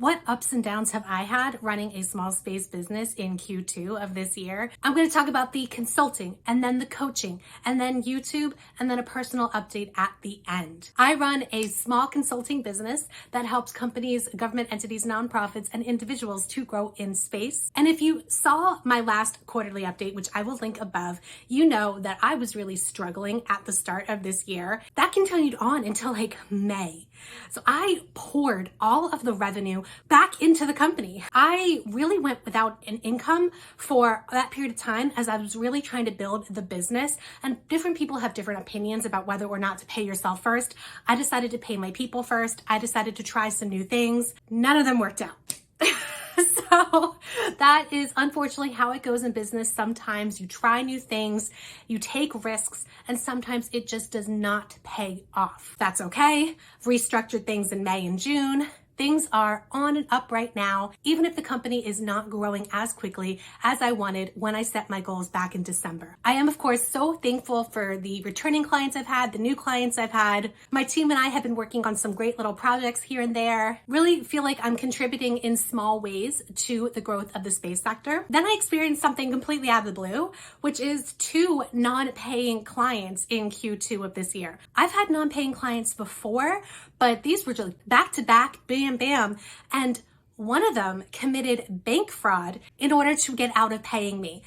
What ups and downs have I had running a small space business in Q2 of this year? I'm going to talk about the consulting and then the coaching and then YouTube and then a personal update at the end. I run a small consulting business that helps companies, government entities, nonprofits, and individuals to grow in space. And if you saw my last quarterly update, which I will link above, you know that I was really struggling at the start of this year. That continued on until like May. So I poured all of the revenue back into the company. I really went without an income for that period of time as I was really trying to build the business, and different people have different opinions about whether or not to pay yourself first. I decided to pay my people first. I decided to try some new things. None of them worked out. So that is unfortunately how it goes in business. Sometimes you try new things, you take risks, and sometimes it just does not pay off. That's okay. I've restructured things in May and June. Things are on and up right now, even if the company is not growing as quickly as I wanted when I set my goals back in December. I am, of course, so thankful for the returning clients I've had, the new clients I've had. My team and I have been working on some great little projects here and there. Really feel like I'm contributing in small ways to the growth of the space sector. Then I experienced something completely out of the blue, which is 2 non-paying clients in Q2 of this year. I've had non-paying clients before, but these were just back to back, bam, bam. And one of them committed bank fraud in order to get out of paying me.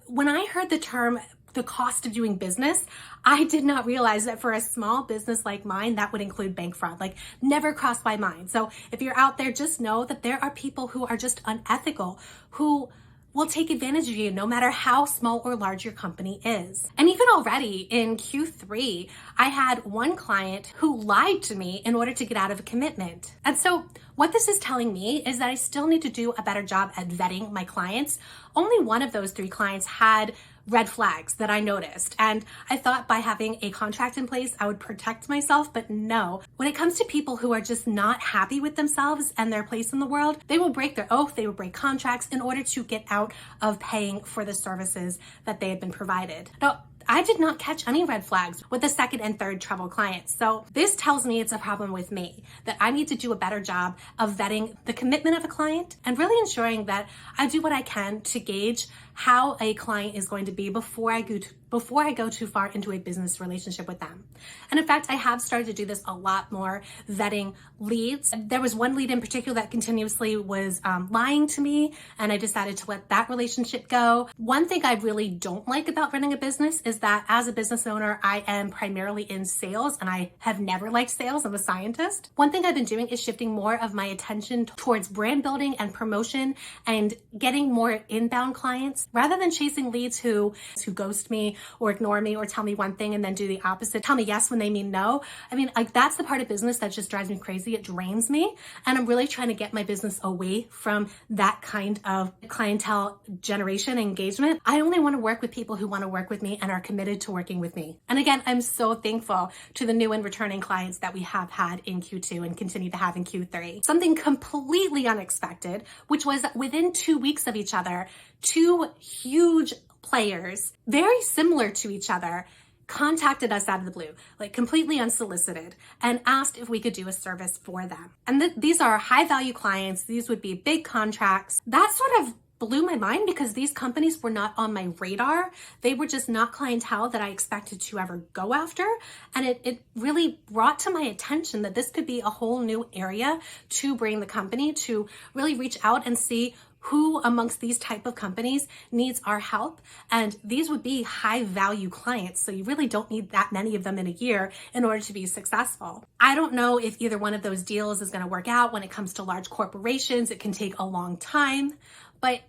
When I heard the term, the cost of doing business, I did not realize that for a small business like mine, that would include bank fraud. Like, never crossed my mind. So if you're out there, just know that there are people who are just unethical, who will take advantage of you no matter how small or large your company is. And even already in Q3, I had one client who lied to me in order to get out of a commitment. And so what this is telling me is that I still need to do a better job at vetting my clients. Only one of those 3 clients had red flags that I noticed. And I thought by having a contract in place, I would protect myself, but no. When it comes to people who are just not happy with themselves and their place in the world, they will break their oath, they will break contracts in order to get out of paying for the services that they had been provided. Now, I did not catch any red flags with the second and third trouble clients. So this tells me it's a problem with me, that I need to do a better job of vetting the commitment of a client and really ensuring that I do what I can to gauge how a client is going to be before I go too far into a business relationship with them. And in fact, I have started to do this a lot more, vetting leads. There was one lead in particular that continuously was lying to me, and I decided to let that relationship go. One thing I really don't like about running a business is that as a business owner, I am primarily in sales, and I have never liked sales. I'm a scientist. One thing I've been doing is shifting more of my attention towards brand building and promotion and getting more inbound clients rather than chasing leads who ghost me or ignore me or tell me one thing and then do the opposite, tell me yes when they mean no. I mean, like, that's the part of business that just drives me crazy. It drains me. And I'm really trying to get my business away from that kind of clientele generation engagement. I only want to work with people who want to work with me and are committed to working with me. And again, I'm so thankful to the new and returning clients that we have had in Q2 and continue to have in Q3. Something completely unexpected, which was within 2 weeks of each other, 2 huge players, very similar to each other, contacted us out of the blue, like completely unsolicited, and asked if we could do a service for them. And these are high value clients. These would be big contracts. That sort of blew my mind because these companies were not on my radar. They were just not clientele that I expected to ever go after. And it really brought to my attention that this could be a whole new area to bring the company, to really reach out and see who amongst these type of companies needs our help. And these would be high value clients. So you really don't need that many of them in a year in order to be successful. I don't know if either one of those deals is going to work out. When it comes to large corporations, it can take a long time, but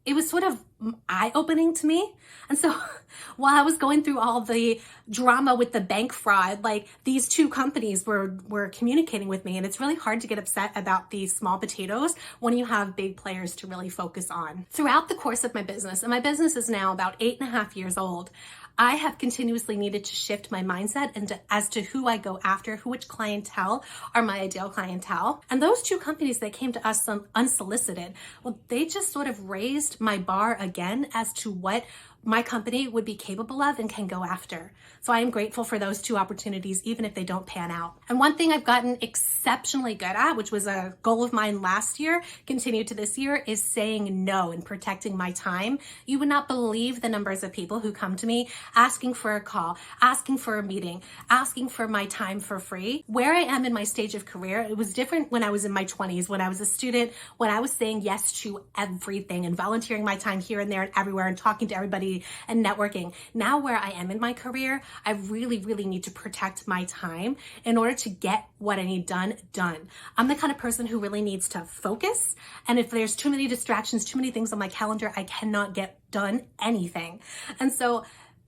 it was sort of eye-opening to me. And so while I was going through all the drama with the bank fraud, like, these 2 companies were communicating with me, and it's really hard to get upset about these small potatoes when you have big players to really focus on. Throughout the course of my business, and my business is now about 8.5 years old, I have continuously needed to shift my mindset as to who I go after, which clientele are my ideal clientele. And those 2 companies that came to us unsolicited, well, they just sort of raised my bar again as to what my company would be capable of and can go after. So I am grateful for those two opportunities, even if they don't pan out. And one thing I've gotten exceptionally good at, which was a goal of mine last year, continued to this year, is saying no and protecting my time. You would not believe the numbers of people who come to me asking for a call, asking for a meeting, asking for my time for free. Where I am in my stage of career, it was different when I was in my 20s, when I was a student, when I was saying yes to everything and volunteering my time here and there and everywhere and talking to everybody and networking. Now where I am in my career, I really, really need to protect my time in order to get what I need done. I'm the kind of person who really needs to focus. And if there's too many distractions, too many things on my calendar, I cannot get done anything. And so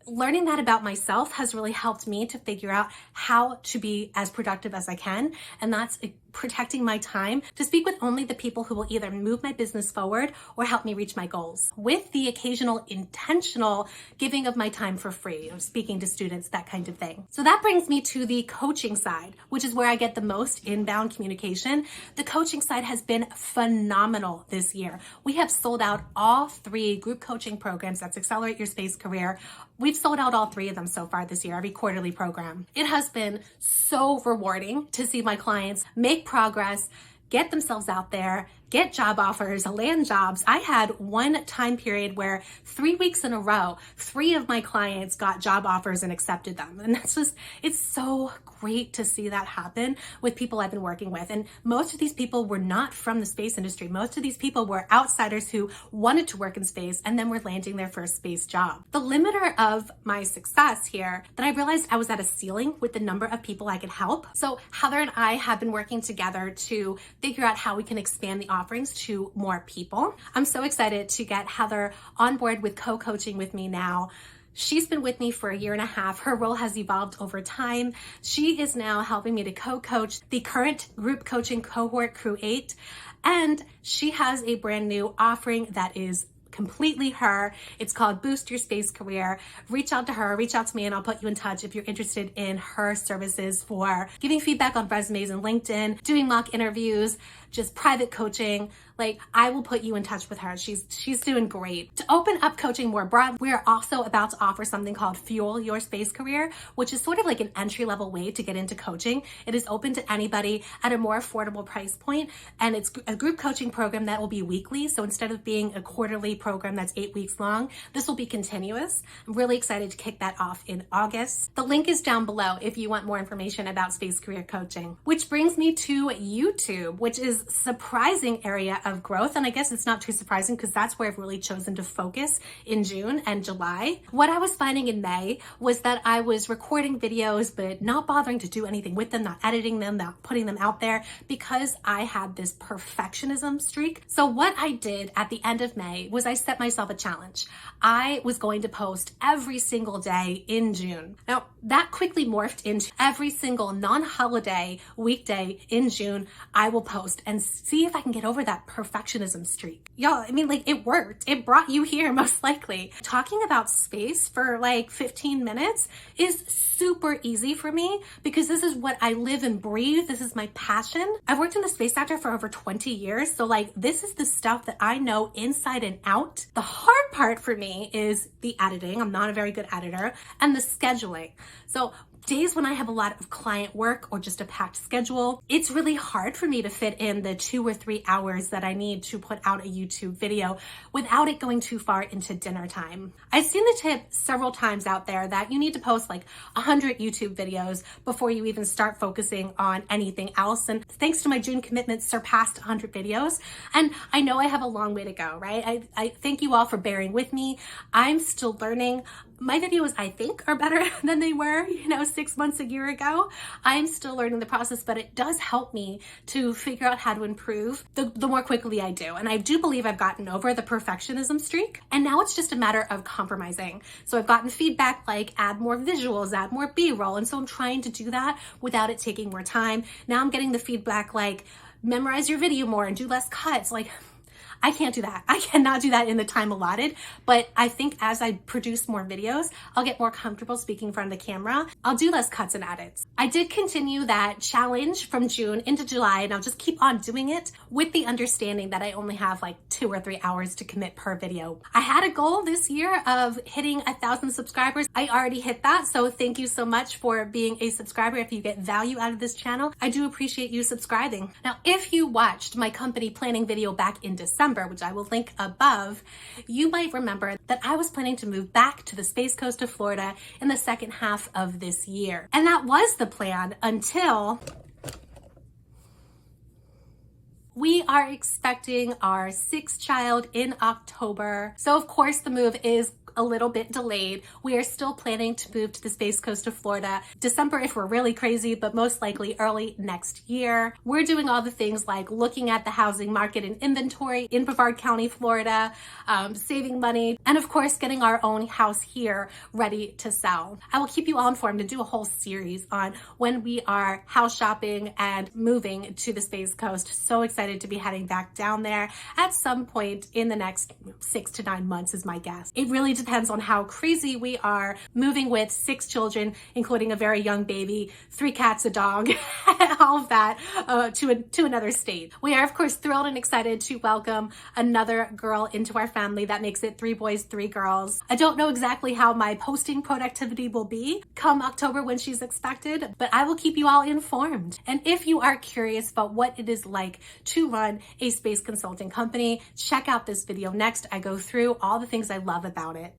learning that about myself has really helped me to figure out how to be as productive as I can. And that's protecting my time to speak with only the people who will either move my business forward or help me reach my goals, with the occasional intentional giving of my time for free, or speaking to students, that kind of thing. So that brings me to the coaching side, which is where I get the most inbound communication. The coaching side has been phenomenal this year. We have sold out all 3 group coaching programs. That's Accelerate Your Space Career. We've sold out all 3 of them so far this year, every quarterly program. It has been so rewarding to see my clients make progress, get themselves out there, get job offers, land jobs. I had one time period where 3 weeks in a row, 3 of my clients got job offers and accepted them. And that's just, it's so great to see that happen with people I've been working with. And most of these people were not from the space industry. Most of these people were outsiders who wanted to work in space and then were landing their first space job. The limiter of my success here, that I realized I was at a ceiling with the number of people I could help. So Heather and I have been working together to figure out how we can expand the offerings to more people. I'm so excited to get Heather on board with co-coaching with me now. She's been with me for a year and a half. Her role has evolved over time. She is now helping me to co-coach the current group coaching cohort, Crew 8, and she has a brand new offering that is completely her. It's called Boost Your Space Career. Reach out to her, reach out to me, and I'll put you in touch if you're interested in her services for giving feedback on resumes and LinkedIn, doing mock interviews, just private coaching. Like, I will put you in touch with her. She's doing great. To open up coaching more broad, we are also about to offer something called Fuel Your Space Career, which is sort of like an entry-level way to get into coaching. It is open to anybody at a more affordable price point, and it's a group coaching program that will be weekly. So instead of being a quarterly program that's 8 weeks long, this will be continuous. I'm really excited to kick that off in August. The link is down below if you want more information about space career coaching. Which brings me to YouTube, which is a surprising area of growth. And I guess it's not too surprising because that's where I've really chosen to focus in June and July. What I was finding in May was that I was recording videos, but not bothering to do anything with them, not editing them, not putting them out there, because I had this perfectionism streak. So what I did at the end of May was I set myself a challenge. I was going to post every single day in June. Now, that quickly morphed into every single non-holiday weekday in June, I will post and see if I can get over that perfectionism streak. Y'all, I mean, like, it worked. It brought you here, most likely. Talking about space for like 15 minutes is super easy for me because this is what I live and breathe. This is my passion. I've worked in the space sector for over 20 years. So like, this is the stuff that I know inside and out. The hard part for me is the editing. I'm not a very good editor, and the scheduling. So days when I have a lot of client work or just a packed schedule, it's really hard for me to fit in the 2 or 3 hours that I need to put out a YouTube video without it going too far into dinner time. I've seen the tip several times out there that you need to post like 100 YouTube videos before you even start focusing on anything else. And thanks to my June commitment, surpassed 100 videos. And I know I have a long way to go, right? I thank you all for bearing with me. I'm still learning. My videos, I think, are better than they were, 6 months, a year ago. I'm still learning the process, but it does help me to figure out how to improve the more quickly I do. And I do believe I've gotten over the perfectionism streak. And now it's just a matter of compromising. So I've gotten feedback like add more visuals, add more B-roll. And so I'm trying to do that without it taking more time. Now I'm getting the feedback like memorize your video more and do less cuts. Like, I can't do that. I cannot do that in the time allotted, but I think as I produce more videos, I'll get more comfortable speaking in front of the camera. I'll do less cuts and edits. I did continue that challenge from June into July, and I'll just keep on doing it with the understanding that I only have like 2 or 3 hours to commit per video. I had a goal this year of hitting 1,000 subscribers. I already hit that, so thank you so much for being a subscriber. If you get value out of this channel, I do appreciate you subscribing. Now, if you watched my company planning video back in December, which I will link above, you might remember that I was planning to move back to the Space Coast of Florida in the second half of this year. And that was the plan until we are expecting our 6th child in October. So of course the move is a little bit delayed. We are still planning to move to the Space Coast of Florida December if we're really crazy, but most likely early next year. We're doing all the things like looking at the housing market and inventory in Brevard County, Florida, saving money, and of course getting our own house here ready to sell. I will keep you all informed and do a whole series on when we are house shopping and moving to the Space Coast. So excited to be heading back down there at some point in the next 6 to 9 months is my guess. It really depends on how crazy we are moving with 6 children, including a very young baby, 3 cats, a dog, all of that to another state. We are of course thrilled and excited to welcome another girl into our family. That makes it 3 boys, 3 girls. I don't know exactly how my posting productivity will be come October when she's expected, but I will keep you all informed. And if you are curious about what it is like to run a space consulting company, check out this video next. I go through all the things I love about it.